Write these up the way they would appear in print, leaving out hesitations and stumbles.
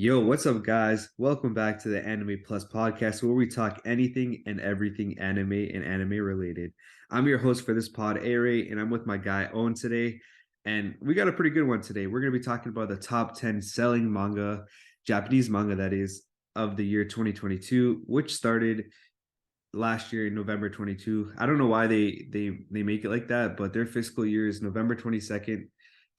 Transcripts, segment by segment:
Yo, what's up, guys? Welcome back to the Anime Plus podcast, where we talk anything and everything anime and anime related. I'm your host for this pod, Aray, and I'm with my guy Owen today. And we got a pretty good one today. We're going to be talking about the top 10 selling manga, Japanese manga that is, of the year 2022, which started last year in November 22. I don't know why they make it like that, but their fiscal year is November 22nd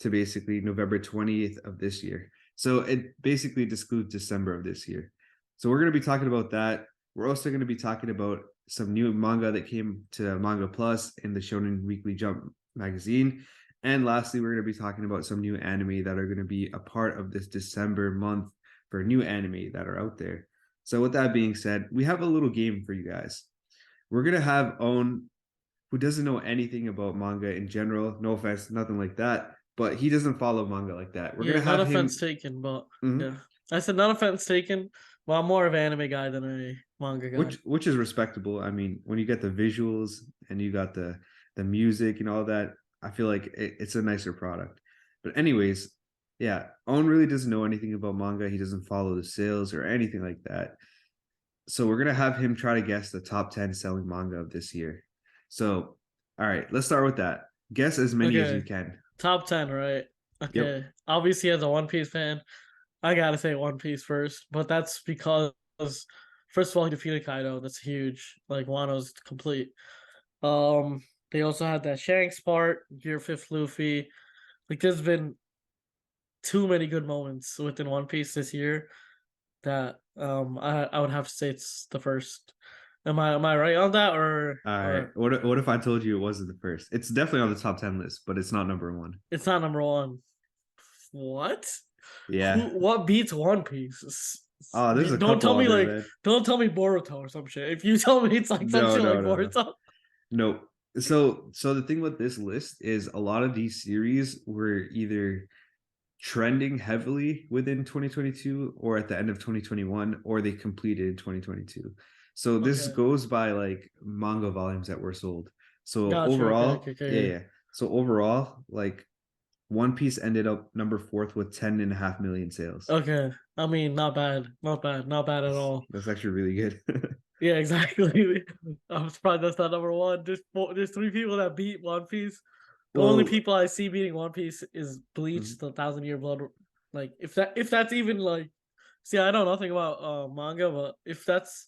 to basically November 20th of this year. So it basically excludes December of this year. So we're going to be talking about that. We're also going to be talking about some new manga that came to Manga Plus in the Shonen Weekly Jump magazine. And lastly, we're going to be talking about some new anime that are going to be a part of this December month for new anime that are out there. So with that being said, we have a little game for you guys. We're going to have Own, who doesn't know anything about manga in general. No offense, nothing like that. But he doesn't follow manga like that. We're Yeah, gonna not have offense him. taken, but Mhm. yeah. I said not offense taken. Well, I'm more of an anime guy than a manga guy. Which is respectable. I mean, when you get the visuals and you got the music and all that, I feel like it's a nicer product. But anyways, yeah, Owen really doesn't know anything about manga. He doesn't follow the sales or anything like that. So we're gonna have him try to guess the top 10 selling manga of this year. So, all right, let's start with that. Guess as many as you Okay, can. top 10, right? Yep. Okay, obviously as a One Piece fan, I gotta say One Piece first, but that's because first of all he defeated Kaido. That's huge. Like Wano's complete. Um, they also had that Shanks part, Gear Fifth Luffy. Like there's been too many good moments within One Piece this year that I would have to say it's the first. Am I right on that All right. or What if I told you it wasn't the first? It's definitely on the top 10 list, but it's not number one. it's not number one? What? Yeah. What beats One Piece? Oh, there's a Don't couple tell on me there, like man. don't tell me Boruto or some shit. If you tell me it's like some No, shit like no, no, no. Boruto, No. So the thing with this list is a lot of these series were either trending heavily within 2022 or at the end of 2021, or they completed in 2022. So this okay, goes by like manga volumes that were sold. So gotcha. overall, yeah, Okay. yeah. So overall, like One Piece ended up number fourth with 10.5 million sales. Okay. I mean, not bad, not bad at all. That's actually really good. Yeah, exactly. I'm surprised that's not number one. There's three people that beat One Piece. The only Well, people I see beating One Piece is Bleach, mhm. the Thousand Year Blood. Like if that's even like, see, I know nothing about manga, but if that's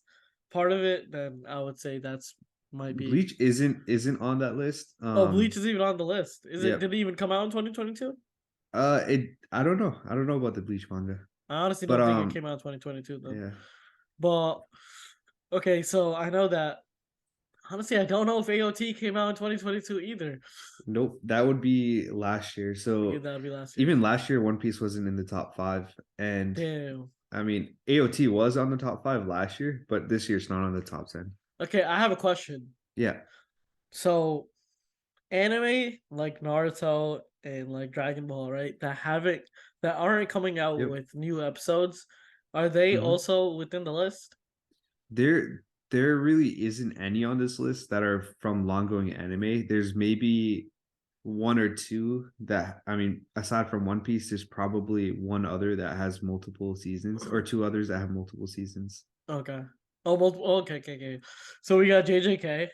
part of it, then I would say that's might be. Bleach isn't on that list. Oh, Bleach is even on the list. Is it? Yep. Did it even come out in 2022? It I don't know. I don't know about the Bleach manga, I honestly but don't think it came out in 2022 though. yeah. But okay, so I know that. Honestly, I don't know if AOT came out in 2022 either. Nope, that would be last year. Yeah, So that would be last year. even last year, One Piece wasn't in the top five, and Damn. I mean AOT was on the top five last year, but this year's not on the top 10. Okay, I have a question. Yeah. So, anime like Naruto and like Dragon Ball, right? That aren't coming out Yep. with new episodes, are they Hmm. also within the list? There really isn't any on this list that are from long going anime. There's maybe one or two that, I mean, aside from One Piece, there's probably one other that has multiple seasons, or two others that have multiple seasons. Okay. Oh, multiple. Okay. So we got JJK.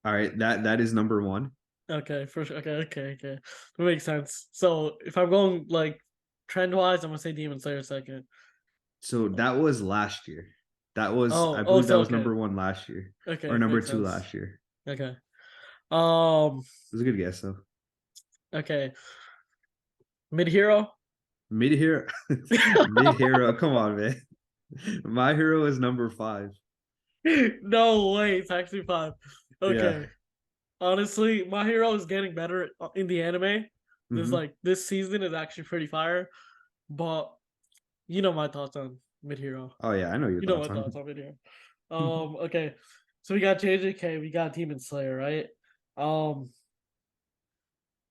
All right, that is number one. Okay, for sure. Okay. That makes sense. So if I'm going like trend wise, I'm gonna say Demon Slayer second. So that was last year. That was, I Oh, believe that so was okay. number one last year, or Okay, number makes two sense. last year. Okay. Um. It was a good guess though. Okay. Mid Hero. Mid Hero, Mid Hero. Come on, man. My Hero is number five. No way. It's actually five. Yeah. Okay. Honestly, My Hero is getting better in the anime. Hmm. This season is actually pretty fire. But you know my thoughts on Mid Hero. Oh yeah, I know your You know thoughts my thoughts on. on Mid Hero. Okay. So we got JJK, we got Demon Slayer, right? Um,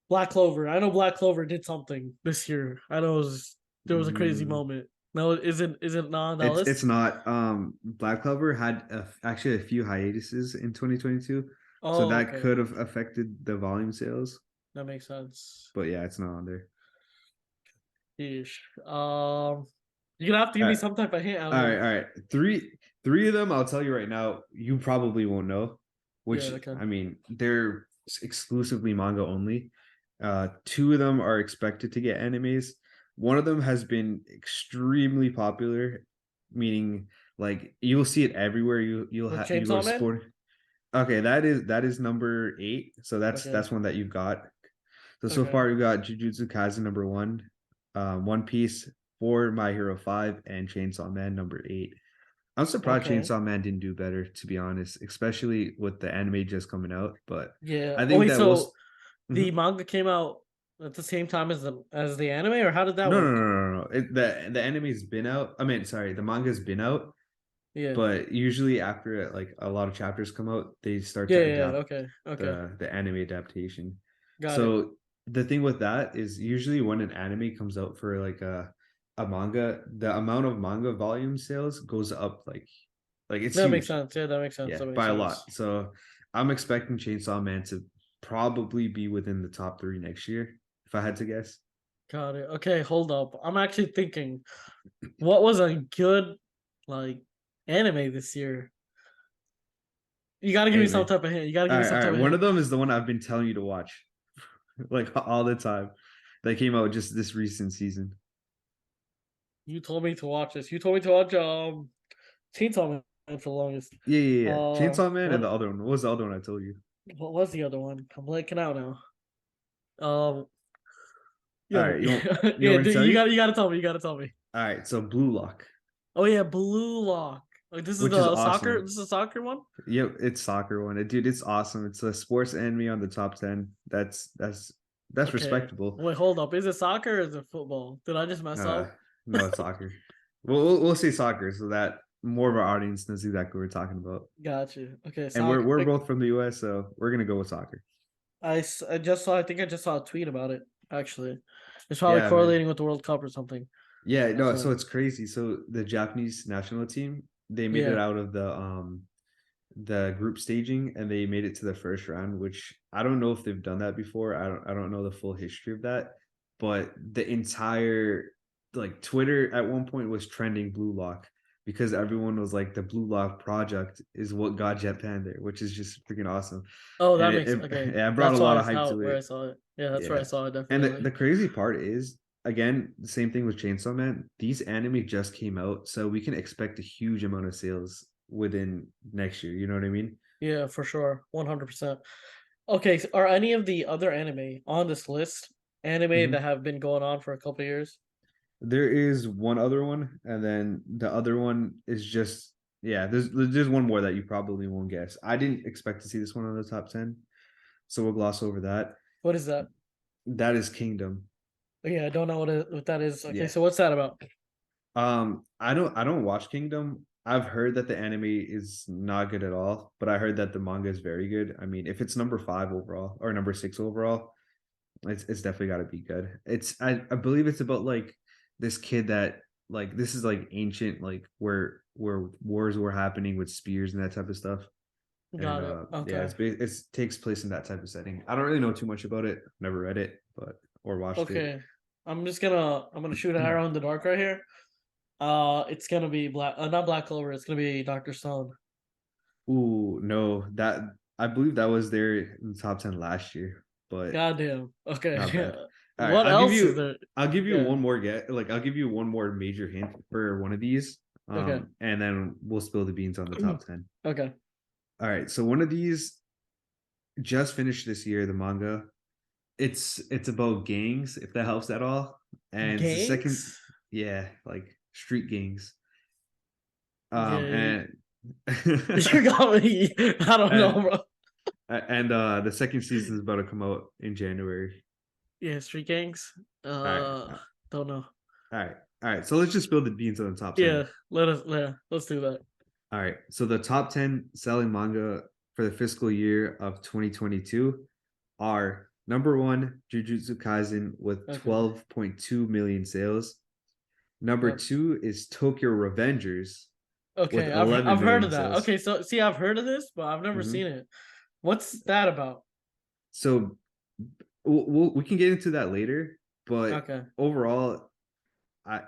Black Clover. I know Black Clover did something this year. There was a crazy Mm, moment. No, isn't not on that it's list. not. Black Clover had actually a few hiatuses in 2022, so Oh, that okay. could have affected the volume sales. That makes sense. But yeah, it's not on there. Yeesh. You're gonna have to give All me right, some type of hint out all right, here. all right. Three of them, I'll tell you right now, you probably won't know. Yeah, Which okay. I mean, they're exclusively manga only. Two of them are expected to get animes. One of them has been extremely popular, meaning like you'll see it everywhere. With You go to Chainsaw Man? sport. Okay, that is number 8. So Okay. that's one that you've got. So Okay. far you got Jujutsu Kaisen number 1, One Piece 4, My Hero 5, and Chainsaw Man number 8. I'm surprised Okay. Chainsaw Man didn't do better, to be honest, especially with the anime just coming out. But Yeah. I Oh think wait, that so the Mhm. manga came out at the same time as the anime, or how did that No, no, no, work? no, no. The anime's been out. I mean, sorry, the manga's been out, Yeah. but usually after like a lot of chapters come out, they start Yeah, to yeah, yeah. adapt Okay. Okay. the anime adaptation. Got it. So the thing with that is usually when an anime comes out for like a manga, the amount of manga volume sales goes up like it's That makes huge. sense. Yeah, that makes sense. Yeah, That makes by a sense. lot. So I'm expecting Chainsaw Man to probably be within the top 3 next year, if I had to guess. Got it. Okay, hold up. I'm actually thinking, what was a good like anime this year? You gotta give me Hey some man. type of hint. You gotta All give me right, some all type right. of One hint. of them is the one I've been telling you to watch, like all the time. That came out just this recent season. You told me to watch this. You told me to watch Chainsaw Man for the longest. Yeah, yeah, yeah. Chainsaw Man and the What other one. What was the other one I told you? what was the other one? I'm blanking out now. Um, All yo, right, you yeah, want me to tell you? you gotta tell me. You gotta tell me. All right, so Blue Lock, Oh yeah, Blue Lock. Like this is which is the soccer. awesome. This is a soccer one. Yep, it's soccer one. Dude, it's awesome. It's a sports anime on the top 10. That's Okay. respectable. Wait, hold up. Is it soccer or is it football? Did I just mess Uh, up? no, it's soccer. We'll say soccer so that more of our audience knows exactly what we're talking about. Got you. Okay, And soccer. we're both from the US, so we're gonna go with soccer. I just saw. I think I just saw a tweet about it. Actually, it's probably Yeah, man. correlating with the World Cup or something. Yeah, That's no, why. so it's crazy. So the Japanese national team, they made it Yeah. out of the group staging and they made it to the first round, which I don't know if they've done that before. I don't know the full history of that, but the entire like Twitter at one point was trending Blue Lock because everyone was like the Blue Lock project is what got Japan there, which is just freaking awesome. Oh, And that makes okay. yeah, it brought a That's lot why of it's hype how to where it. I saw it. Yeah, that's where I Yeah. saw it And definitely. the crazy part is, again, the same thing with Chainsaw Man. These anime just came out, so we can expect a huge amount of sales within next year. You know what I mean? Yeah, for sure, 100%. Okay, so are any of the other anime on this list anime that Mhm. have been going on for a couple years? There is one other one, and then the other one is just yeah. There's one more that you probably won't guess. I didn't expect to see this one on the top 10, so we'll gloss over that. What is that? That is Kingdom. Yeah, I don't know what that is. Okay, Yeah. so what's that about? I don't watch Kingdom. I've heard that the anime is not good at all, but I heard that the manga is very good. I mean, if it's number 5 overall or number 6 overall, it's definitely got to be good. I believe it's about like this kid that like this is like ancient like where wars were happening with spears and that type of stuff. And Got it. yeah, Okay. it takes place in that type of setting. I don't really know too much about it. Never read it, but or watched it. Okay. I'm gonna shoot an arrow in the dark right here. It's gonna be black. Not Black Clover. It's gonna be Doctor Stone. Ooh, no, that I believe that was there in the top 10 last year, but Goddamn. not Okay. bad. All right, What else is there? I'll give you Yeah. one more I'll give you one more major hint for one of these. Okay. And then we'll spill the beans on the top 10. Okay. All right, so one of these just finished this year, the manga. It's about gangs, if that helps at all. And the second, Gangs? yeah, like street gangs. Yeah. And You got me. I don't know, and bro. the second season is about to come out in January. Yeah, street gangs. All right, Don't know. all right, all right. So let's just spill the beans on the top 10. Yeah, let's do that. All right. So the top 10 selling manga for the fiscal year of 2022 are number 1, Jujutsu Kaisen with Okay. 12.2 million sales. Number That's 2 is Tokyo Revengers with okay. I've 11 heard million of that. sales. Okay, so see, I've heard of this, but I've never seen Mhm. it. What's that about? So we can get into that later, but Okay. overall,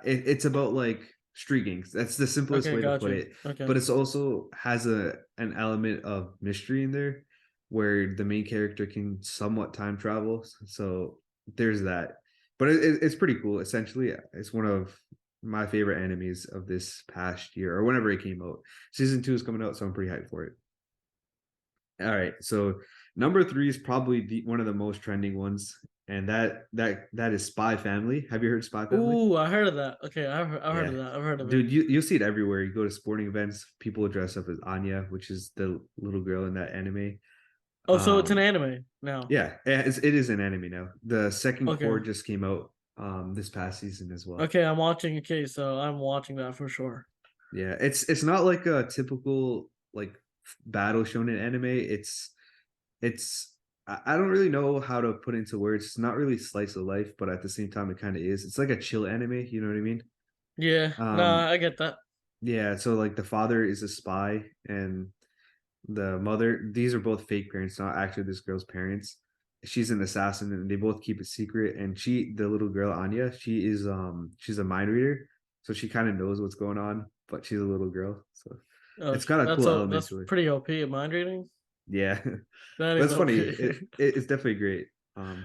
it's about like streaking. That's the simplest Okay, way to got put you. it. Okay. But it's also has an element of mystery in there where the main character can somewhat time travel. So there's that. But it's pretty cool. Essentially, it's one of my favorite animes of this past year or whenever it came out. Season 2 is coming out, so I'm pretty hyped for it. All right, so number three is probably one of the most trending ones, and that is Spy Family. Have you heard Spy Family? Ooh, I heard of that. Okay, I've heard Yeah, of that. I've heard of it. dude, you'll see it everywhere. You go to sporting events, people dress up as Anya, which is the little girl in that anime. Oh, so it's an Um, anime now. yeah, it is an anime now. The second Okay. core just came out this past season as well. Okay, I'm watching. Okay, so I'm watching that for sure. Yeah, it's not like a typical like battle shonen anime. It's I don't really know how to put it into words. It's not really slice of life, but at the same time, it kind of is. It's like a chill anime. You know what I mean? Yeah, no, Um, I get that. yeah. So like the father is a spy, and the mother. These are both fake parents, not actually this girl's parents. She's an assassin, and they both keep it secret. And the little girl Anya, she's a mind reader, so she kind of knows what's going on, but she's a little girl, so Oh, it's got a cool element that's to it. pretty OP at mind reading. Yeah, That is that's funny. OP. It's definitely great.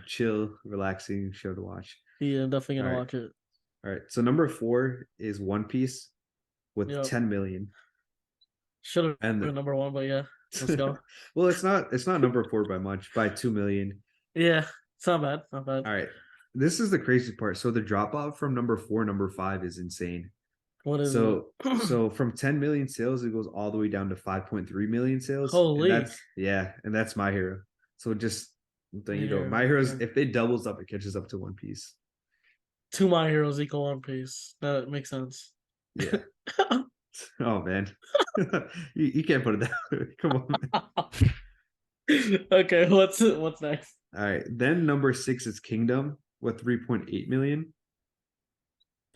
Chill, relaxing show to watch. Yeah, I'm definitely All gonna right, watch it. all right. So number four is One Piece with Yep. 10 million, Should have and been number one, but yeah, let's go. well, it's not number four by much, by 2 million. Yeah, it's not bad. Not bad. All right, this is the crazy part. So the drop off from number four, number five is insane. What is it? So from 10 million sales, it goes all the way down to 5.3 million sales, and Holy. that's My Hero. So just then My Yeah, Hero's okay. if it doubles up, it catches up to One Piece. Two My Heroes equal One Piece. That makes sense. Yeah. Oh man, you can't put it that way. Come on, man. Okay, what's next? All right, then number six is Kingdom with 3.8 million,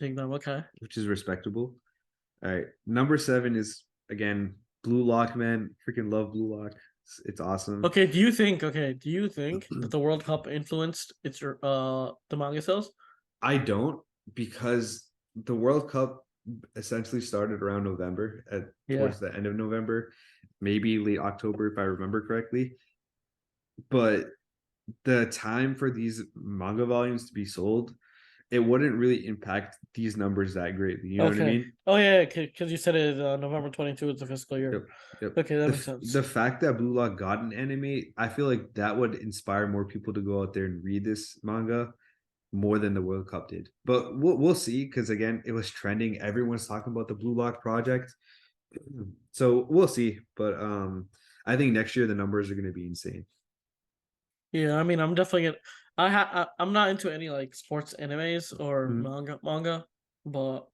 Kingdom. Okay. which is respectable. All right, number seven is again Blue Lock, man. Freaking love Blue Lock. It's awesome. Okay. Do you think that the World Cup influenced the manga sales? I don't because the World Cup essentially started around November, Yeah. towards the end of November, maybe late October if I remember correctly. But the time for these manga volumes to be sold, it wouldn't really impact these numbers that greatly. You know what I Okay. mean? Oh yeah, because you said it November 22 is the fiscal year. Yep. Yep. Okay, that makes The sense. fact that Blue Lock got an anime, I feel like that would inspire more people to go out there and read this manga more than the World Cup did. But we'll see because again, it was trending. Everyone's talking about the Blue Lock project, so we'll see. But I think next year the numbers are going to be insane. Yeah, I mean, I'm definitely gonna. I'm not into any like sports animes or Mhm. manga, but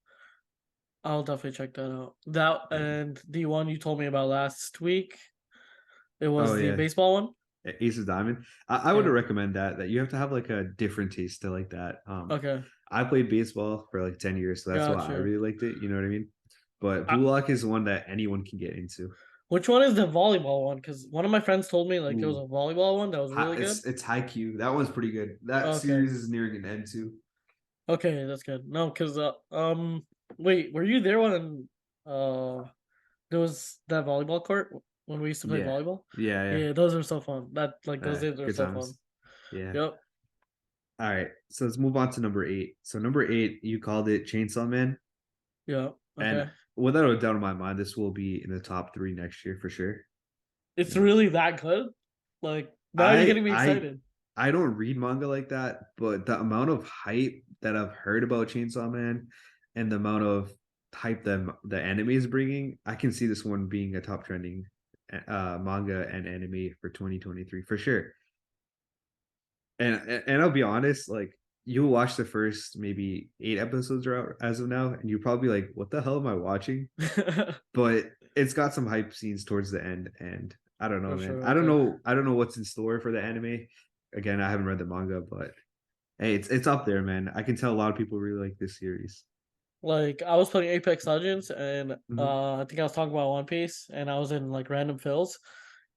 I'll definitely check that out. That Yeah. and the one you told me about last week, it Oh was the yeah, baseball one. Ace of Diamond. I would Yeah. recommend that you have to have like a different taste to like that. Okay. I played baseball for like 10 years, so that's why I Gotcha. really liked it. You know what I mean? But I, Blue Lock is one that anyone can get into. which one is the volleyball one? Because one of my friends told me like there was a Ooh, volleyball one that was really good. it's high Q. That one's pretty good. That Okay. series is nearing an end too. Okay, that's good. No, because wait, were you there when uh there was that volleyball court when we used to play Yeah, volleyball? yeah, Yeah, those are so fun. That like those yeah. days are Good so fun. times. Yeah. Yep. All right, so let's move on to number eight. So number eight, you called it Chainsaw Man, Yeah. and Okay. without a doubt in my mind, this will be in the top three next year for sure. It's Yeah. really that good. Like now you're I getting me I excited. I don't read manga like that, but the amount of hype that I've heard about Chainsaw Man and the amount of hype that the anime is bringing, I can see this one being a top trending manga and anime for 2023 for sure. And I'll be honest, like you'll watch the first maybe 8 episodes are out as of now, and you're probably like, "What the hell am I watching?" But it's got some hype scenes towards the end, and I don't know, For man. sure. I don't Okay. know. I don't know what's in store for the anime. Again, I haven't read the manga, but hey, it's up there, man. I can tell a lot of people really like this series. Like I was playing Apex Legends and Mhm. I think I was talking about One Piece and I was in like random fills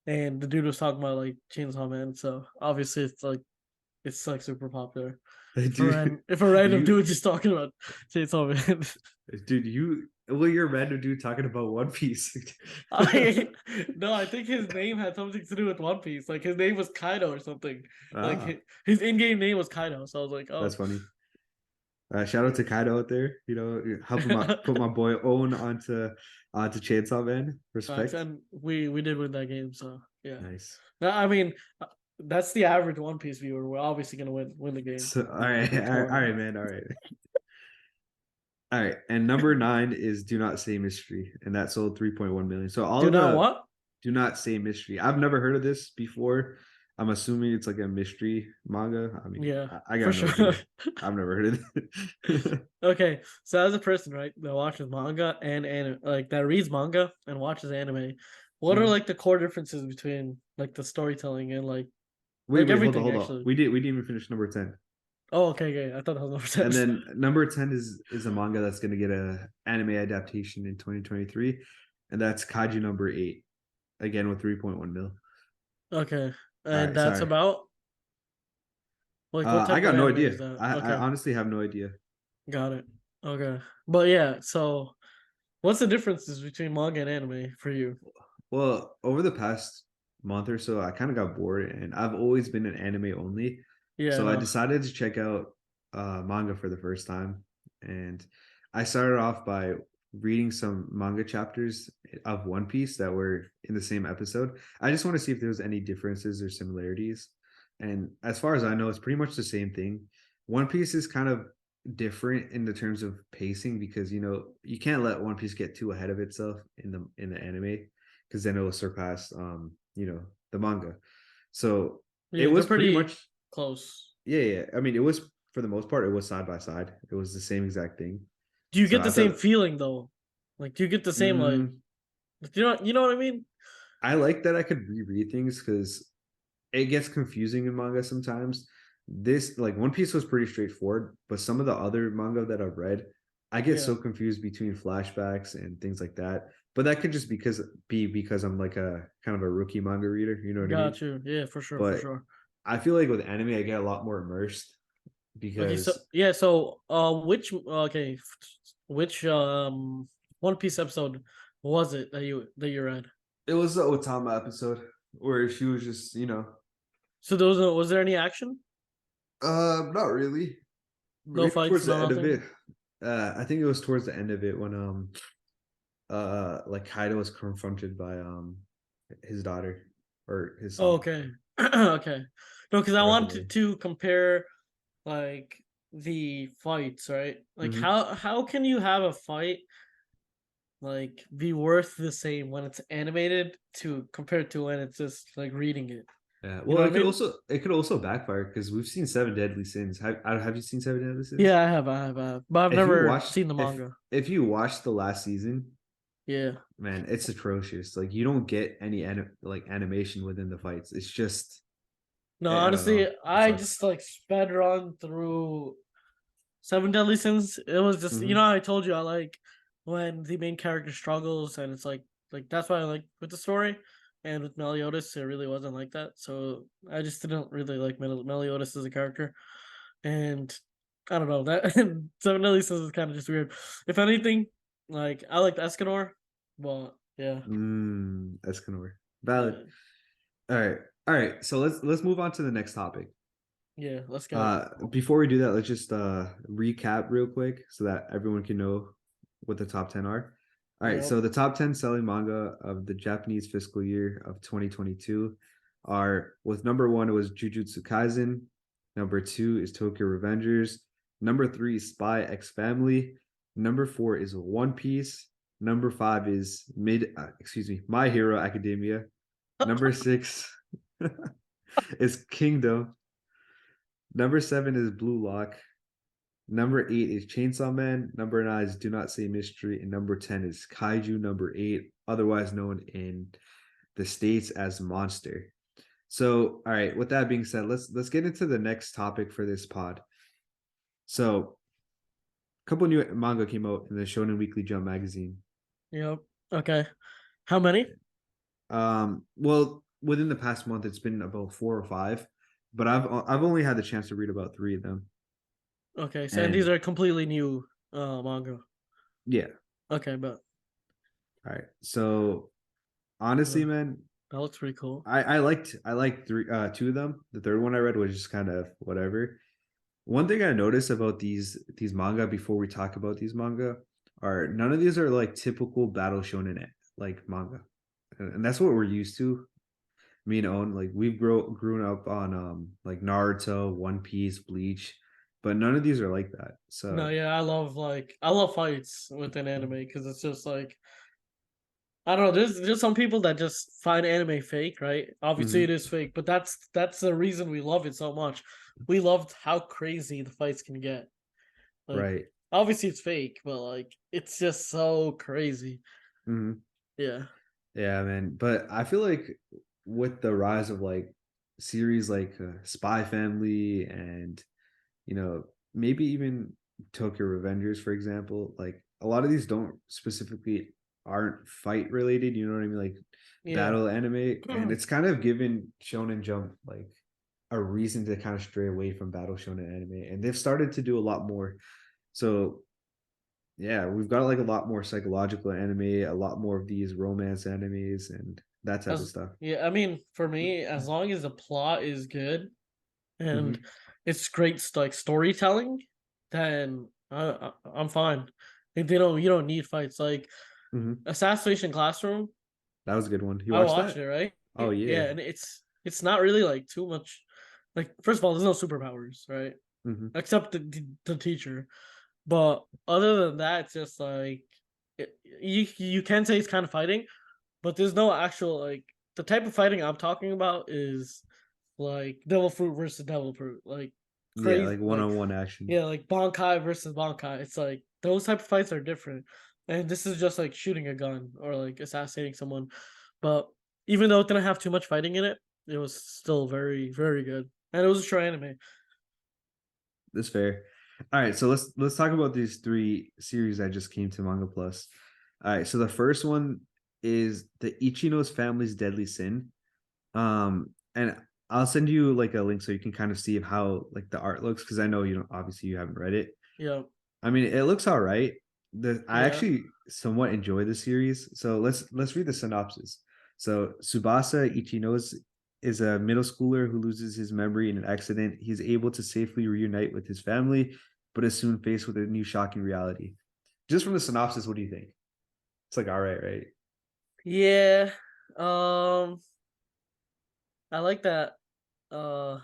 and the dude was talking about like Chainsaw Man. So obviously it's like it's like super popular. Dude, If a random you, dude just talking about Chainsaw Man. you're a random dude talking about One Piece. I no, I think his name had something to do with One Piece. Like his name was Kaido or something. Like Ah, his in-game name was Kaido. So I was like, that's oh. funny. Shout out to Kaido out there. Helping put my boy Owen onto Chainsaw Man. Facts, Respect. and we did win that game, so yeah. Nice. No, I mean, that's the average One Piece viewer. We're obviously gonna win the game. So all Like, right, come all on. right, man. All right. All right. And number nine is Do Not Say Mystery, and that sold 3.1 million. So all Do of not the what? Do Not Say Mystery. I've never heard of this before. I'm assuming it's like a mystery manga. I mean, Yeah, I for got no sure. idea. I've never heard of it. Okay, so as a person, right, that watches manga and anime, like that reads manga and watches anime, what are Mhm. like the core differences between like the storytelling and Wait, like wait, everything hold on. actually? We didn't even finish number 10. Oh, okay, okay. I thought that was number 10. And then number 10 is a manga that's gonna get a anime adaptation in 2023. And that's Kaiju number 8, again with 3.1 mil. Okay, All and right, that's sorry. about like what I type of got no anime idea. is that? I Okay, honestly have no idea. got it. Okay, but yeah, so what's the differences between manga and anime for you? Well, over the past month or so, I kind of got bored, and I've always been an anime only. Yeah, So I no, decided to check out manga for the first time, and I started off by reading some manga chapters of One Piece that were in the same episode. I just want to see if there was any differences or similarities. And as far as I know, it's pretty much the same thing. One Piece is kind of different in the terms of pacing because you can't let One Piece get too ahead of itself in the anime because then it will surpass the manga. So it yeah, they're was pretty pretty much close. yeah. I mean, it was for the most part, it was side by side. It was the same exact thing. Do you So get the I same thought, feeling though? Like, do you get the same mm, you know what I mean? I like that I could reread things because it gets confusing in manga sometimes. This like One Piece was pretty straightforward, but some of the other manga that I've read, I get Yeah, so confused between flashbacks and things like that. But that could just because I'm like a kind of a rookie manga reader, you know what I mean? got you. Yeah, for sure, for But sure. I feel like with anime, I get a lot more immersed Okay, so because yeah, so which One Piece episode was it that you read? it was the Otama episode where she was just, So there was there any action? not really. No Maybe fights, towards no the end of nothing. it. I think it was towards the end of it when like Kaido was confronted by his daughter or his Oh, son, okay. Okay. No, because I forgot the wanted name. to compare like the fights, right? Like Hmm. how can you have a fight like be worth the same when it's animated to compared to when it's just like reading it? Yeah, You well, know what I mean? it could also backfire because we've seen Seven Deadly Sins. Have you seen Seven Deadly Sins? Yeah, I have, but I've If you never watched seen the manga. if you watched the last season, Yeah. man, it's atrocious. Like you don't get any animation within the fights. It's just No, I don't know. honestly, It I sucks. just like sped run through Seven Deadly Sins. It was just Hmm. I told you I like when the main character struggles and it's like that's why I like with the story. And with Meliodas, it really wasn't like that. So I just didn't really like Meliodas as a character. And I don't know that Seven Deadly Sins is kind of just weird. If anything, like I liked Escanor, but yeah, That's gonna work. Valid. yeah, All right. All right. So let's move on to the next topic. yeah. Let's get it. Before we do that, let's just recap real quick so that everyone can know what the top 10 are. All right, Yep. so the top 10 selling manga of the Japanese fiscal year of 2022 are with number one, it was Jujutsu Kaisen. Number two is Tokyo Revengers. Number three is Spy X Family. Number four is One Piece. Number five is My Hero Academia. Number six is Kingdom. Number seven is Blue Lock. Number eight is Chainsaw Man. Number nine is Do Not Say Mystery. And number 10 is Kaiju number eight, otherwise known in the States as Monster. So, all right, with that being said, let's get into the next topic for this pod. So, a couple new manga came out in the Shonen Weekly Jump magazine. Yep. Okay. How many? Well, within the past month, it's been about four or five. but I've only had the chance to read about three of them. Okay, so and these And are completely new manga. yeah, Okay, but all right. So honestly, uh, man, that looks pretty cool. I liked three two of them. The third one I read was just kind of whatever. One thing I noticed about these manga before we talk about these manga are none of these are like typical battle shonen like manga, and that's what we're used to. Me and Owen, like we've grown up on like Naruto, One Piece, Bleach, but none of these are like that. No, So yeah, I love fights within anime because it's just like I don't know. There's some people that just find anime fake, right? Obviously, it mhm, is fake, but that's the reason we love it so much. We loved how crazy the fights can get. Like, right. obviously, it's fake, but like, it's just so crazy. Mhm. Yeah, Yeah, man. But I feel like with the rise of like series like Spy Family and maybe even Tokyo Revengers, for example, like a lot of these don't specifically aren't fight related. You know what I mean? Like yeah. battle anime, and it's kind of given Shonen Jump like a reason to kind of stray away from battle shonen anime, and they've started to do a lot more. So yeah, we've got like a lot more psychological anime, a lot more of these romance animes, and that type of As stuff. yeah, I mean, for me, as long as the plot is good and Hmm. it's great, like storytelling, then I'm fine. Like, you don't need fights. Like Hmm. Assassination Classroom, That was a good one. You I watched watched that? it, right? Oh Yeah, yeah. and it's not really like too much. Like first of all, there's no superpowers, right? Hmm. Except the teacher. But other than that, it's just like you can say it's kind of fighting, but there's no actual like the type of fighting I'm talking about is like devil fruit versus devil fruit, like Yeah, crazy, like like one-on-one action. yeah, like Bankai versus Bankai. It's like those type of fights are different, and this is just like shooting a gun or like assassinating someone. But even though it didn't have too much fighting in it, it was still very good, and it was a short anime. That's fair. All right, so let's talk about these three series that just came to Manga Plus. All right, so the first one is the Ichino's Family's Deadly Sin. And I'll send you like a link so you can kind of see how like the art looks because I know obviously you haven't read it. Yeah, I mean, it looks all right. I yeah. actually somewhat enjoy the series. So let's read the synopsis. So Subasa Ichinos is a middle schooler who loses his memory in an accident. He's able to safely reunite with his family, but is soon faced with a new shocking reality. Just from the synopsis, what do you think? It's like all right, right? Yeah. Um I like that uh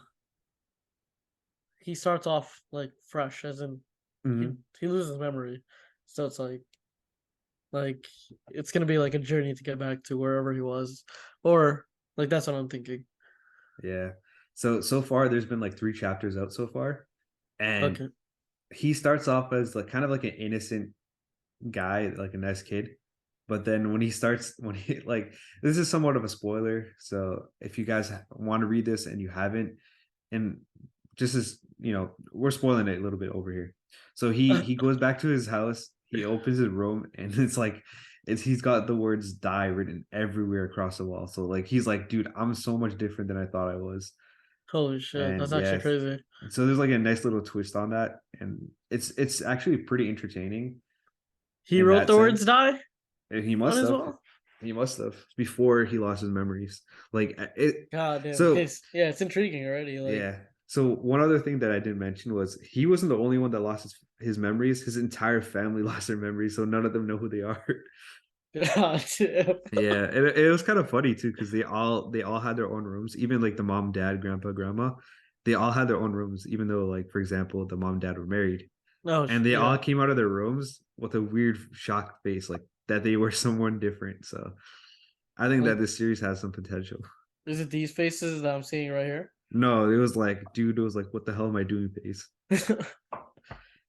he starts off like fresh as in he Mm-hmm. he loses memory. So it's like it's gonna be like a journey to get back to wherever he was. Or like that's what I'm thinking. Yeah. So far, there's been like three chapters out so far, and Okay. he starts off as like kind of like an innocent guy, like a nice kid. But then when he like this is somewhat of a spoiler. So if you guys want to read this and you haven't, and just as we're spoiling it a little bit over here. So he goes back to his house, he opens his room, and it's like he's got the words die written everywhere across the wall. So like he's like, dude, I'm so much different than I thought I was. Holy shit, And that's actually yeah, crazy. so there's like a nice little twist on that, and it's actually pretty entertaining He in wrote that the words sense. die And on his wall? he must have before he lost his memories. Like it. God damn. Okay, So yeah, it's intriguing already. Like yeah. So one other thing that I didn't mention was he wasn't the only one that lost his memories. His entire family lost their memories, so none of them know who they are. God damn. Yeah, it was kind of funny too because they all had their own rooms. Even like the mom, dad, grandpa, grandma, they all had their own rooms. Even though, like for example, the mom, dad were married, No, and they yeah. all came out of their rooms with a weird shocked face, like that they were someone different. So I think that Like this series has some potential. is it these faces that I'm seeing right here? No, it was like, dude, it was like, what the hell am I doing face?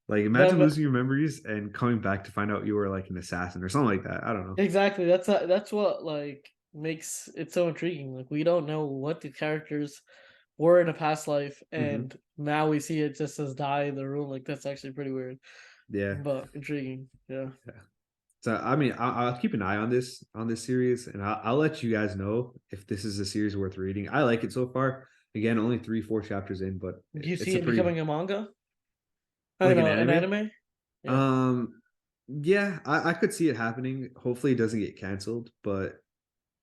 Like, imagine That losing your memories and coming back to find out you were like an assassin or something like that. I don't know. exactly. That's what like makes it so intriguing. Like we don't know what the characters were in a past life, Hmm. and now we see it just as die in the room. Like that's actually pretty weird, Yeah, but intriguing. Yeah. yeah. So I mean, I'll keep an eye on this series, and I'll let you guys know if this is a series worth reading. I like it so far. Again, only 3-4 chapters in, but Do you it's see a it pretty becoming a manga? I like an know, an anime. anime. Yeah, Um, yeah, I could see it happening. Hopefully, it doesn't get canceled, but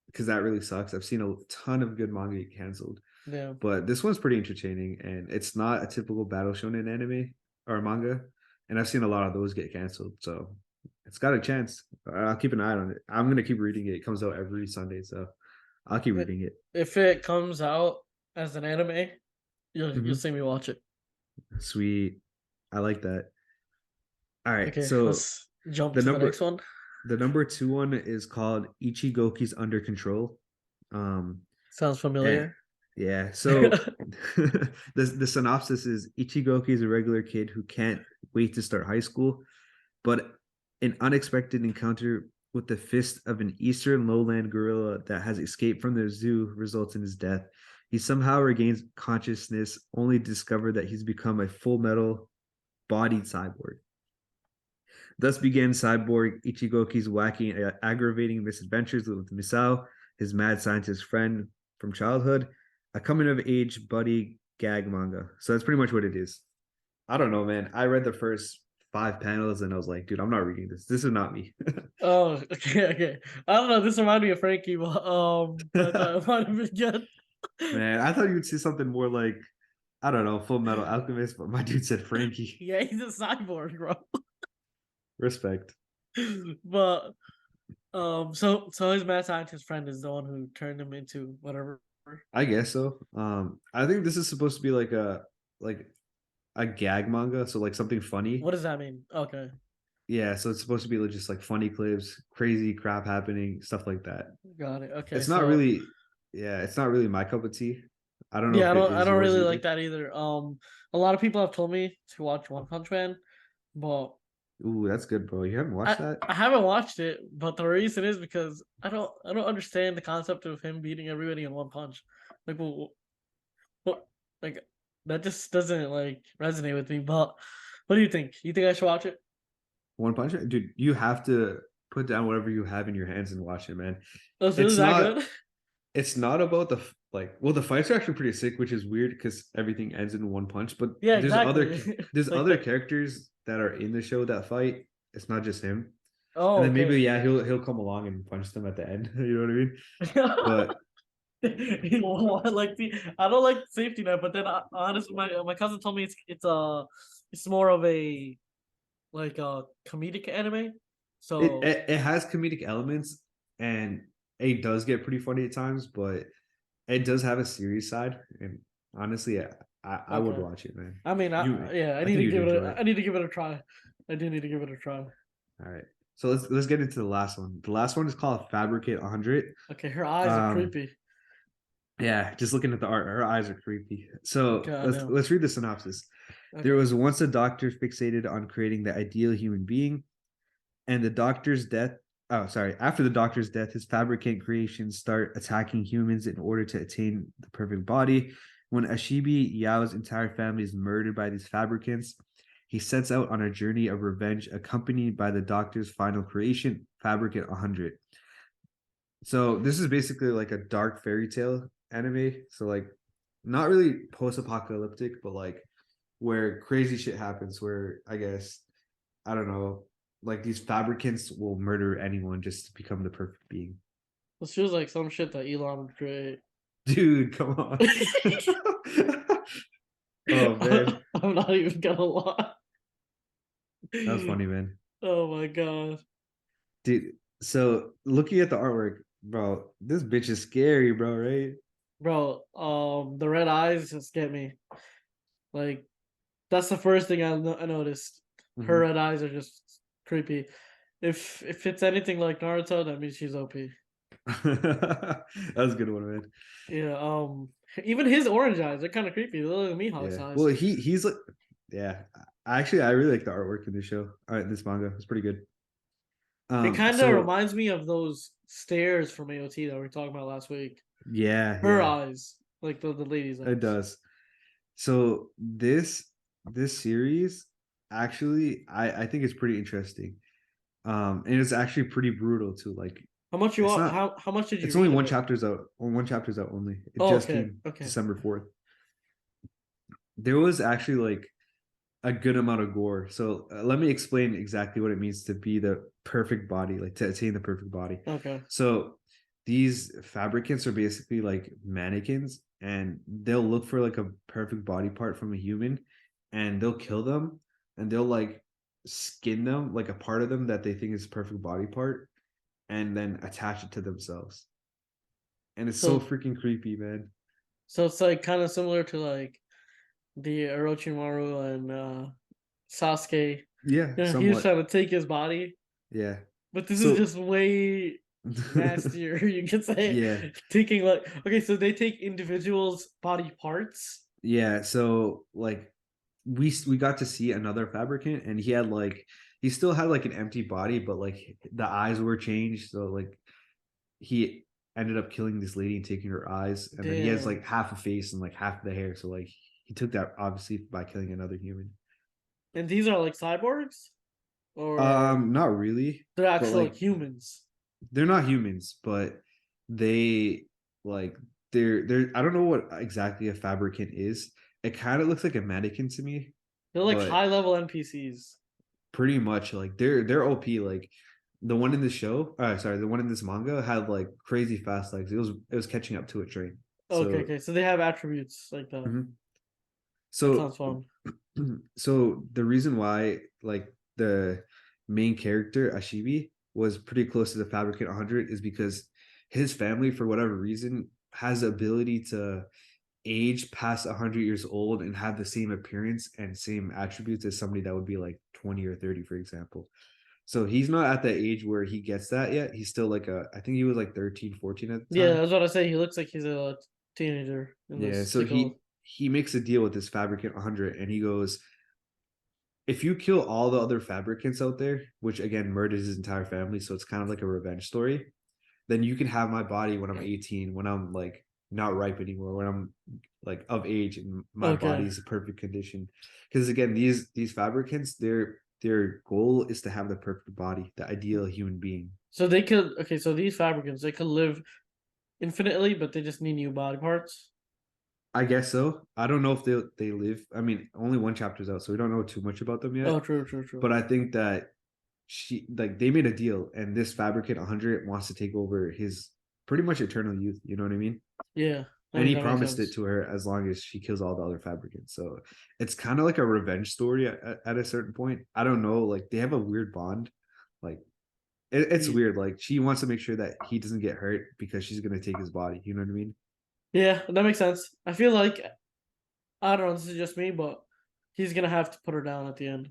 because that really sucks. I've seen a ton of good manga get canceled, yeah. but this one's pretty entertaining, and it's not a typical battle shonen anime or manga. And I've seen a lot of those get canceled, so it's got a chance. I'll keep an eye on it. I'm gonna keep reading it. It comes out every Sunday, so I'll keep It- reading it. If it comes out as an anime, you'll Hmm. see me watch it. Sweet, I like that. All right, Okay, so let's jump the to the next number one. the number two one is called Ichigoki's Under Control. Um, Sounds and familiar. yeah, so the synopsis is Ichigoki is a regular kid who can't wait to start high school, but an unexpected encounter with the fist of an eastern lowland gorilla that has escaped from the zoo results in his death. He somehow regains consciousness, only to discover that he's become a full metal bodied cyborg. Thus began Cyborg Ichigoki's wacky and aggravating misadventures with Misao, his mad scientist friend from childhood, a coming of age buddy gag manga. So that's pretty much what it is. I don't know, man. I read the first 5 panels and I was like, dude, I'm not reading this. This is not me. Oh, okay, okay. I don't know. This reminded me of Frankie, but I thought it might have been good. Man, I thought you would see something more like, I don't know, Full Metal Alchemist, but my dude said Frankie. Yeah, he's a cyborg, bro. Respect. But so his mad scientist friend is the one who turned him into whatever. I guess so. I think this is supposed to be like a gag manga, so like something funny. What does that mean? Okay, Yeah, so it's supposed to be just like funny clips, crazy crap happening, stuff like that. got it. Okay, It's not so really, yeah, it's not really my cup of tea. I don't know yeah, if it I is don't yours really like either. that either. A lot of people have told me to watch One Punch Man, but Ooh, that's good, bro. You haven't watched that? I haven't watched it. But the reason is because I don't understand the concept of him beating everybody in one punch. Like, what like that just doesn't like resonate with me. But what do you think? You think I should watch it? One Punch Man, dude. You have to put down whatever you have in your hands and watch it, man. Oh, so is It's that not. good? It's not about the like. Well, the fights are actually pretty sick, which is weird because everything ends in one punch. But Yeah, there's other exactly. there's Like other the characters that are in the show that fight. It's not just him. And oh, then maybe okay. yeah, he'll come along and punch them at the end. You know what I mean? But Like the I don't like safety net, but then honestly, my cousin told me it's more of a like a comedic anime. So it has comedic elements and it does get pretty funny at times, but it does have a serious side. And honestly, yeah, I would okay. watch it, man. I mean, You, yeah, I think you'd enjoy I it. need to give it a try. I do need to give it a try. All right. So let's get into the last one. The last one is called Fabricate 100. Okay, her eyes are Um, creepy. yeah, just looking at the art, her eyes are creepy. So God damn. let's read the synopsis. There Okay. was once a doctor fixated on creating the ideal human being, and the doctor's death. Oh, sorry. After the doctor's death, his fabricant creations start attacking humans in order to attain the perfect body. When Ashibi Yao's entire family is murdered by these fabricants, he sets out on a journey of revenge, accompanied by the doctor's final creation, Fabricant 100. So this is basically like a dark fairy tale anime. So like not really post-apocalyptic, but like where crazy shit happens, where I guess I don't know, like these fabricants will murder anyone just to become the perfect being. This feels like some shit that Elon would create. Dude, come on. Oh man, I'm not even gonna lie. that was funny, man. Oh my god. Dude, so looking at the artwork, bro, this bitch is scary, bro, right? Bro, the red eyes just get me. Like that's the first thing I noticed. Her Mm-hmm. red eyes are just creepy. If it's anything like Naruto, that means she's OP. That was a good one, man. Yeah, even his orange eyes, they're kind of creepy. They look like Mihawk's Yeah. eyes. Well, he's like, yeah. Actually, I really like the artwork in this show. All right, this manga. It's pretty good. It kind of So reminds me of those stairs from AOT that we were talking about last week. yeah, Her yeah, eyes, like the lady's it eyes. does. So this series actually I think it's pretty interesting. And it's actually pretty brutal too. Like How much you it's want? not How much did you it's only read of one it? chapter's out. One chapter's out only. It Oh, just okay, came okay. December 4th. there was actually like a good amount of gore. So let me explain exactly what it means to be the perfect body, like to attain the perfect body. Okay. So these fabricants are basically like mannequins, and they'll look for like a perfect body part from a human, and they'll kill them, and they'll like skin them, like a part of them that they think is a perfect body part, and then attach it to themselves. And it's so So freaking creepy, man. so it's like kind of similar to like the Orochimaru and Sasuke. Yeah, Yeah, he was somewhat. trying to take his body, Yeah. but this is So just way nastier. You could say yeah. taking like okay, so they take individuals' body parts. Yeah, so like we got to see another fabricant, and he still had like an empty body, but like the eyes were changed. So like he ended up killing this lady and taking her eyes, and then he has Damn. like half a face and like half of the hair. So like he took that obviously by killing another human. And these are like cyborgs, or Not really, they're but actual like like humans. they're not humans, but they like they're I don't know what exactly a fabricant is. It kind of looks like a mannequin to me, They're like but high level NPCs. pretty much like they're OP. Like the one in the show, sorry, the one in this manga had like crazy fast legs. It was catching up to a train. Okay, So okay. So they have attributes like that. mhm. That so sounds fun. so the reason why like the main character Ashibi was pretty close to the Fabricant 100 is because his family, for whatever reason, has the ability to age past 100 years old and have the same appearance and same attributes as somebody that would be like 20 or 30, for example. So he's not at that age where he gets that yet. He's still like I think he was like 13, 14 at the Yeah, time. that's what I say. He looks like he's a teenager in Yeah. this So tickle. he makes a deal with this Fabricant 100, and he goes, if you kill all the other Fabricants out there, which again murders his entire family, so it's kind of like a revenge story, then you can have my body when I'm 18, when I'm like not ripe anymore, when I'm like of age and my Okay. body's in perfect condition. Because again, these fabricants, their goal is to have the perfect body, the ideal human being. So they could okay, so these fabricants they could live infinitely, but they just need new body parts. I guess so. I don't know if they live. I mean, only one chapter's out, so we don't know too much about them Oh, yet. true, true, true. But I think that she like they made a deal, and this fabricant 100 wants to take over his pretty much eternal youth. You know what I mean? Yeah, I And mean he that makes promised it sense. to her as long as she kills all the other fabricants. So it's kind of like a revenge story at a certain point. I don't know, like they have a weird bond. Like it's Ye- weird. Like she wants to make sure that he doesn't get hurt because she's gonna take his body. You know what I mean? Yeah, that makes sense. I feel like I don't know. This is just me, but he's gonna have to put her down at the end.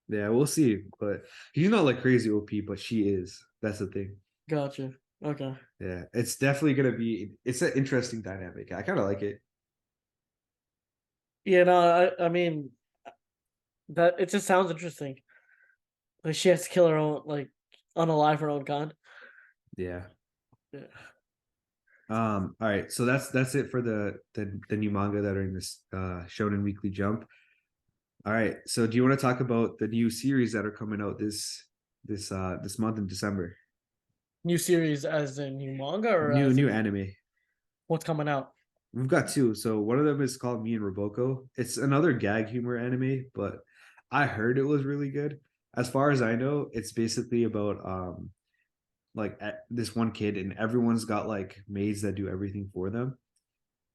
Yeah, we'll see. But he's not like crazy OP, but she is. That's the thing. Gotcha. Okay. Yeah, it's definitely gonna be. It's an interesting dynamic. I kind of like it. Yeah, no, I mean that it just sounds interesting. Like she has to kill her own, like unalive her own kind. Yeah. Yeah. All right. So that's it for the new manga that are in this Shonen Weekly Jump. All right. So do you want to talk about the new series that are coming out this month in December? New series as in new manga or New as new in anime. what's coming out? We've got two. So one of them is called Me and Roboko. It's another gag humor anime, but I heard it was really good. As far as I know, it's basically about like this one kid, and everyone's got like maids that do everything for them,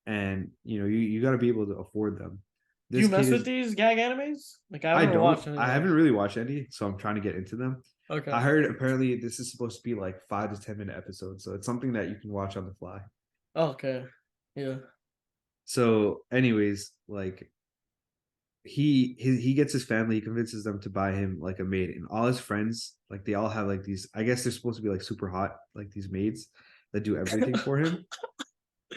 and you got to be able to afford them. Do This you kid mess with is these gag animes? Like I I haven't watched don't. any of I haven't those. really watched any, so I'm trying to get into them. I Okay. heard apparently this is supposed to be like 5 to 10 minute episodes, so it's something that you can watch on the fly. Okay. Yeah. So, anyways, like he gets his family, he convinces them to buy him like a maid, and all his friends, like they all have like these. I guess they're supposed to be like super hot, like these maids that do everything for him.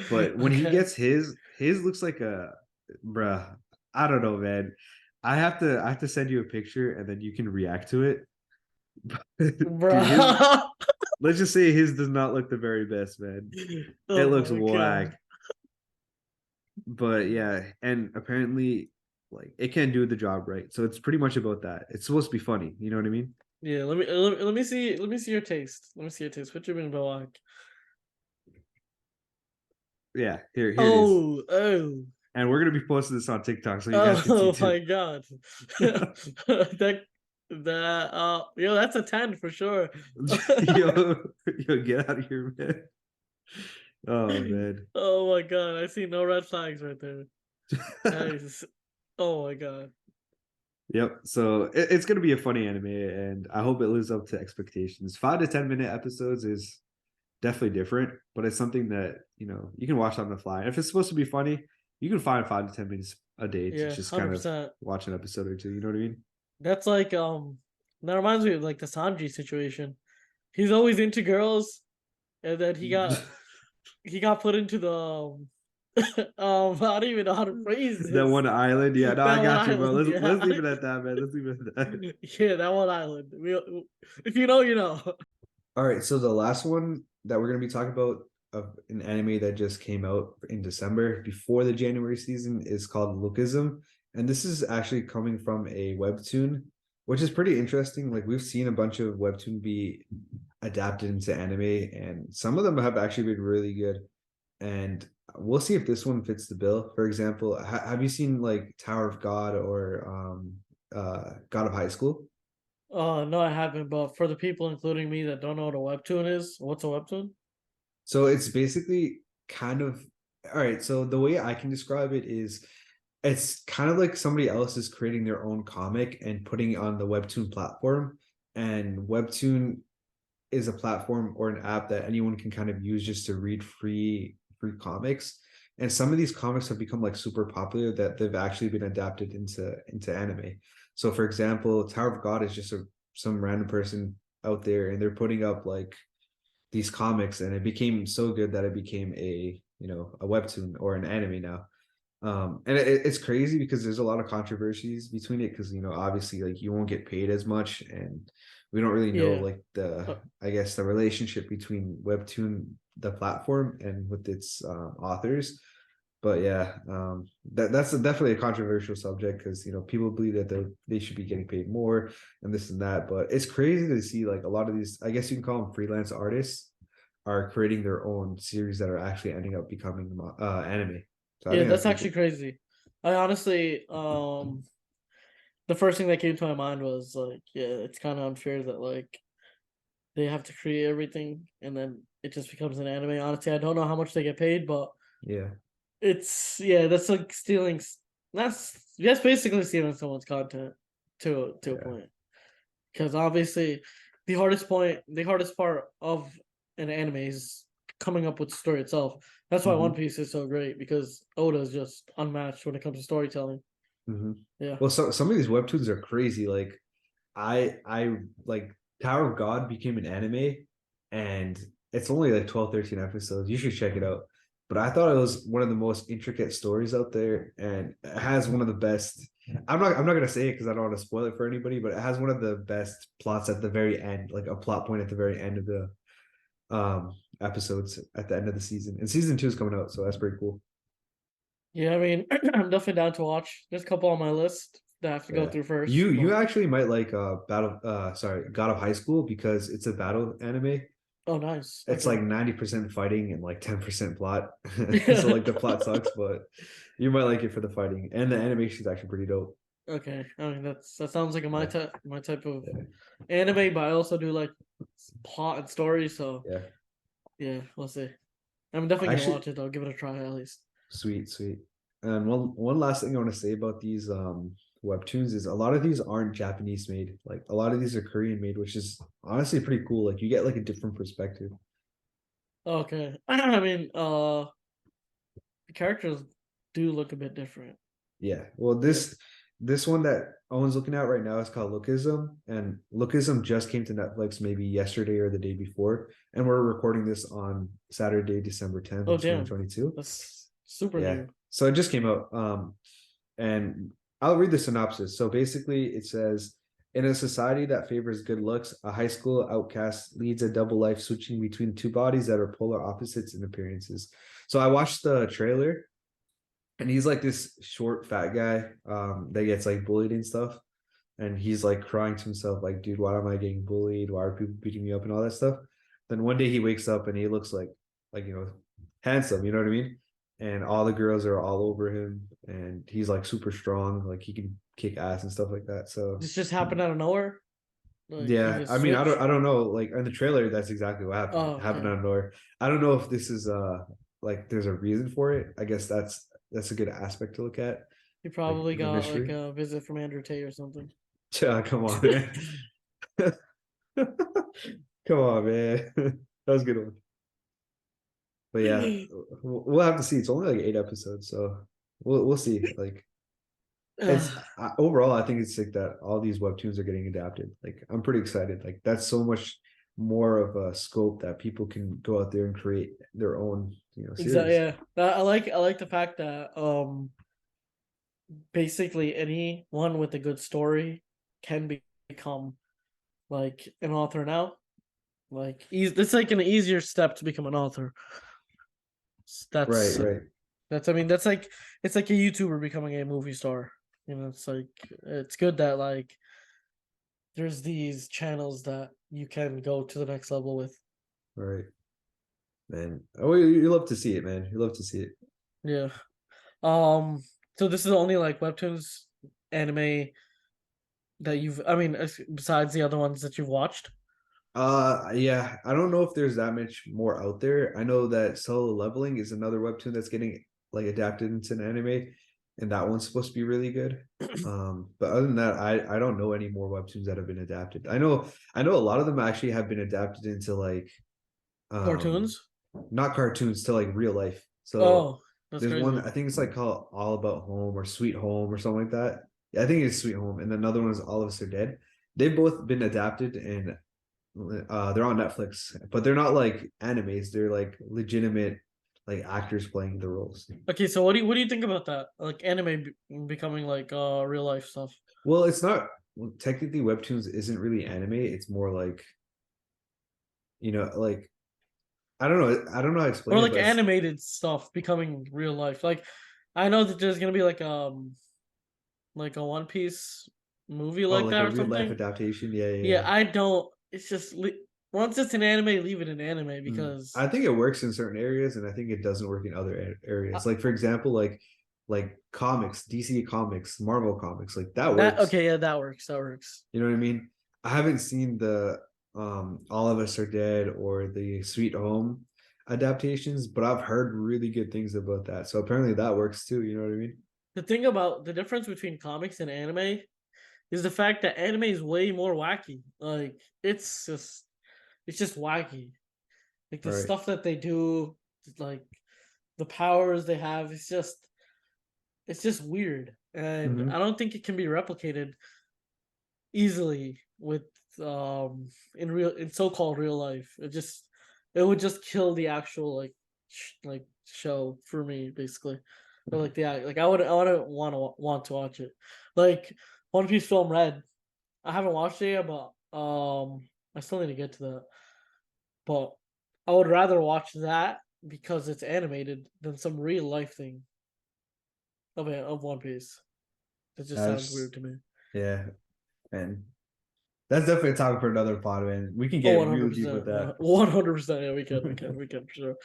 But when he Okay. gets his looks like a bruh. I don't know, man. I have to send you a picture and then you can react to it. Bro. Dude, his let's just say his does not look the very best, man. It Oh looks my god. whack. But yeah, and apparently like it can't do the job right. So it's pretty much about that. It's supposed to be funny, you know what I mean? Yeah, let me see your taste. Let me see your taste. What you been like? Yeah, here it is. Oh, oh. And we're gonna be posting this on TikTok so you guys can see Oh too. my god. That yo, that's a 10 for sure. yo, get out of here, man. Oh man. Oh my god, I see no red flags right there. Nice. Oh my god. Yep. So it's gonna be a funny anime, and I hope it lives up to expectations. 5 to 10 minute episodes is definitely different, but it's something that you can watch on the fly. If it's supposed to be funny, you can find 5 to 10 minutes a day to Yeah, just kind of 100%. watch an episode or two. You know what I mean? That's like that reminds me of like the Sanji situation. He's always into girls, and then he got put into the I don't even know how to phrase That this. one island, yeah. No, I That one got you, bro. island, Let's yeah. leave it at that, man. Let's leave it at that. Yeah, that one island. If you know, you know. All right, so the last one that we're gonna be talking about of an anime that just came out in December before the January season is called Lookism, and this is actually coming from a webtoon, which is pretty interesting. Like we've seen a bunch of webtoon be adapted into anime, and some of them have actually been really good. And we'll see if this one fits the bill. For example, have you seen like Tower of God or God of High School? No, I haven't. But for the people, including me, that don't know what a webtoon is, what's a webtoon? So it's basically kind of all right. So the way I can describe it is it's kind of like somebody else is creating their own comic and putting it on the Webtoon platform. And Webtoon is a platform or an app that anyone can kind of use just to read free comics. And some of these comics have become like super popular that they've actually been adapted into anime. So for example, Tower of God is just some random person out there and they're putting up like these comics and it became so good that it became a webtoon or an anime now. And it's crazy because there's a lot of controversies between it because obviously like you won't get paid as much and we don't really know Yeah. like Uh, I guess the relationship between webtoon the platform and with its authors. But yeah, that's definitely a controversial subject because people believe that they should be getting paid more and this and that. But it's crazy to see like a lot of these, I guess you can call them freelance artists, are creating their own series that are actually ending up becoming anime. So I yeah, think that's that's pretty cool. actually crazy. I honestly, the first thing that came to my mind was like, yeah, it's kind of unfair that like they have to create everything and then it just becomes an anime. Honestly, I don't know how much they get paid, but Yeah, it's yeah, that's like stealing. That's basically stealing someone's content to a yeah. point. Because obviously, the hardest part of an anime is coming up with the story itself. That's why One Mm-hmm. Piece is so great because Oda is just unmatched when it comes to storytelling. Mm-hmm. Yeah. Well, some of these webtoons are crazy. Like I like Tower of God became an anime and it's only like 12, 13 episodes. You should check it out. But I thought it was one of the most intricate stories out there and it has one of the best. I'm not gonna say it because I don't want to spoil it for anybody, but it has one of the best plots at the very end, like a plot point at the very end of the episodes at the end of the season. And season 2 is coming out, so that's pretty cool. Yeah, I mean, I'm definitely down to watch. There's a couple on my list that I have to go Yeah. through first, You but actually might like God of High School because it's a battle anime. oh, nice. It's Okay. like 90% fighting and like 10% plot. So Yeah. like the plot sucks, but you might like it for the fighting. And the animation is actually pretty dope. Okay. I mean, that sounds like Yeah. my type of Yeah. anime, but I also do like plot and story. So Yeah. yeah, we'll see. I'm definitely gonna Actually, watch it. I'll give it a try at least. sweet, sweet. And one last thing I want to say about these webtoons is a lot of these aren't Japanese made. Like a lot of these are Korean made, which is honestly pretty cool. Like you get like a different perspective. Okay. I mean, the characters do look a bit different. Yeah. Well, Yeah. this one that Owen's looking at right now is called Lookism, and Lookism just came to Netflix maybe yesterday or the day before, and we're recording this on Saturday, December 10th Oh of damn, 2022. that's super Yeah. new. So it just came out. And I'll read the synopsis. So basically, it says, in a society that favors good looks, a high school outcast leads a double life, switching between two bodies that are polar opposites in appearances. So I watched the trailer and he's like this short fat guy that gets like bullied and stuff and he's like crying to himself like, dude, why am I getting bullied, why are people beating me up and all that stuff. Then one day he wakes up and he looks like handsome, you know what I mean. and all the girls are all over him, and he's like super strong, like he can kick ass and stuff like that. So This just happened out of nowhere. Like he yeah, just I mean, switched. I don't know. Like in the trailer, that's exactly what happened. Oh, It happened okay. out of nowhere. I don't know if this is like there's a reason for it. I guess that's a good aspect to look at, He like probably the got like mystery. a visit from Andrew Tate or something. Come on, man. Come on, man. That was a good one. But yeah, we'll have to see. It's only like 8 episodes, so we'll see. Like it's overall, I think it's like that all these webtoons are getting adapted. Like I'm pretty excited. Like that's so much more of a scope that people can go out there and create their own, Exactly. series. Yeah. I like the fact that basically anyone with a good story can become like an author now. Like it's like an easier step to become an author. Right, That's right, that's I mean that's like it's like a YouTuber becoming a movie star. You know, it's like it's good that like there's these channels that you can go to the next level with. right, man. Oh, you love to see it, man. You love to see it. Yeah. Um. So this is only like webtoons anime that you've. I mean, besides the other ones that you've watched. Yeah, I don't know if there's that much more out there. I know that Solo Leveling is another webtoon that's getting like adapted into an anime, and that one's supposed to be really good. But other than that, I don't know any more webtoons that have been adapted. I know a lot of them actually have been adapted into like um Cartoons. not cartoons to like real life. So Oh, that's there's one crazy. I think it's like called All About Home or Sweet Home or something like that. Yeah, I think it's Sweet Home, and another one is All of Us Are Dead. They've both been adapted and they're on Netflix, but they're not like animes. They're like legitimate like actors playing the roles. Okay, so what do you think about that? Like anime becoming like real life stuff, Well, it's not technically webtoons isn't really anime. It's more like like I don't know. I don't know how to explain or it, like but it's animated stuff becoming real life. Like I know that there's gonna be like a One Piece movie oh like like that a or real life something. adaptation. Yeah, yeah, Yeah, yeah. I don't. It's just once it's an anime, leave it in anime because I think it works in certain areas, and I think it doesn't work in other uh, areas. Like for example, like comics, DC comics, Marvel comics, like that that. works. Okay, yeah, that works. That works. You know what I mean? I haven't seen the All of Us Are Dead or the Sweet Home adaptations, but I've heard really good things about that. So apparently that works too. You know what I mean? The thing about the difference between comics and anime is the fact that anime is way more wacky. Like it's just wacky. Like the Right. stuff that they do, like the powers they have, it's just weird. And I Mm-hmm. don't think it can be replicated easily with in so-called real life. It would just kill the actual like show for me basically. Or like the like I wouldn't want to watch it. Like One Piece Film Red. I haven't watched it yet, but I still need to get to that. But I would rather watch that because it's animated than some real life thing of One Piece. That just sounds That's weird to me. yeah, man. That's definitely a topic for another pod, man. We can Oh, get one hundred really deep with percent, that. 100%. Yeah, we can for sure.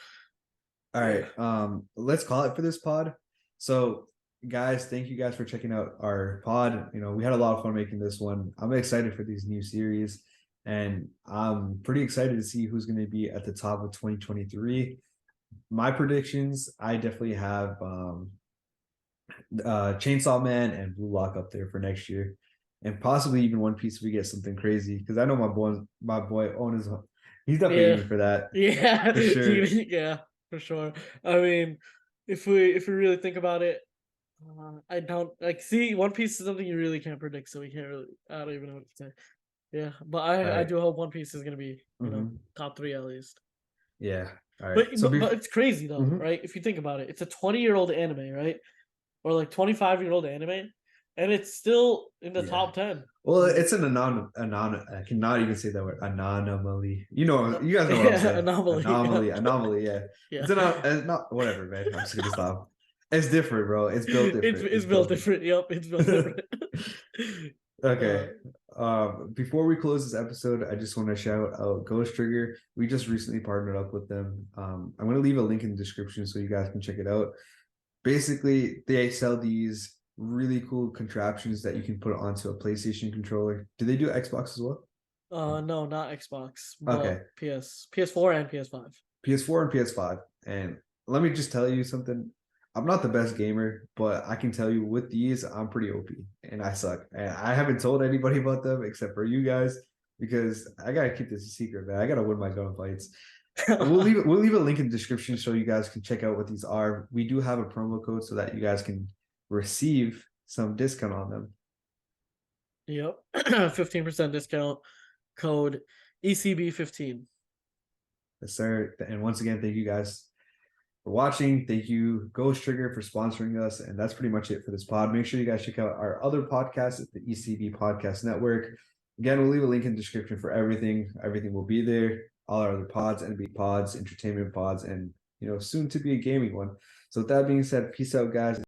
All right. Let's call it for this pod. So, guys, thank you guys for checking out our pod. We had a lot of fun making this one. I'm excited for these new series, and I'm pretty excited to see who's going to be at the top of 2023. My predictions, I definitely have Chainsaw Man and Blue Lock up there for next year, and possibly even One Piece if we get something crazy. Because I know my boy Owen is he's definitely Yeah, aiming for that yeah, for sure. yeah, for sure. I mean, if we really think about it, I don't like see One Piece is something you really can't predict, so we can't really. I don't even know what to say. Yeah, but All I right. do hope One Piece is gonna be Mm-hmm. top three at least. Yeah. All right. But So but be but it's crazy though, mhm. right? If you think about it, it's a 20-year-old anime, right? Or like 25-year-old anime, and it's still in the Yeah. top 10. Well, Like it's an anon. I cannot even say that word. Anomaly. You guys know what I'm yeah, saying. anomaly. Yeah, Anomaly. Yeah. yeah. It's not whatever, man. I'm just gonna stop. It's different, bro. It's built different. It's It's built built different. different. Yep, it's built different. Okay. Before we close this episode, I just want to shout out Ghost Trigger. We just recently partnered up with them. I'm going to leave a link in the description so you guys can check it out. Basically, they sell these really cool contraptions that you can put onto a PlayStation controller. Do they do Xbox as well? No, not Xbox, but Okay. PS4 and PS5. PS4 and PS5. And let me just tell you something. I'm not the best gamer, but I can tell you with these, I'm pretty OP and I suck. And I haven't told anybody about them except for you guys because I gotta keep this a secret, man. I gotta win my gunfights. We'll leave a link in the description so you guys can check out what these are. We do have a promo code so that you guys can receive some discount on them. Yep. 15% discount code ECB15. Yes, sir. And once again, thank you guys for watching. Thank you, Ghost Trigger, for sponsoring us. And that's pretty much it for this pod. Make sure you guys check out our other podcasts at the ECB Podcast Network. Again, we'll leave a link in the description for everything. Everything will be there. All our other pods, NBA pods, entertainment pods, and soon to be a gaming one. So with that being said, peace out, guys.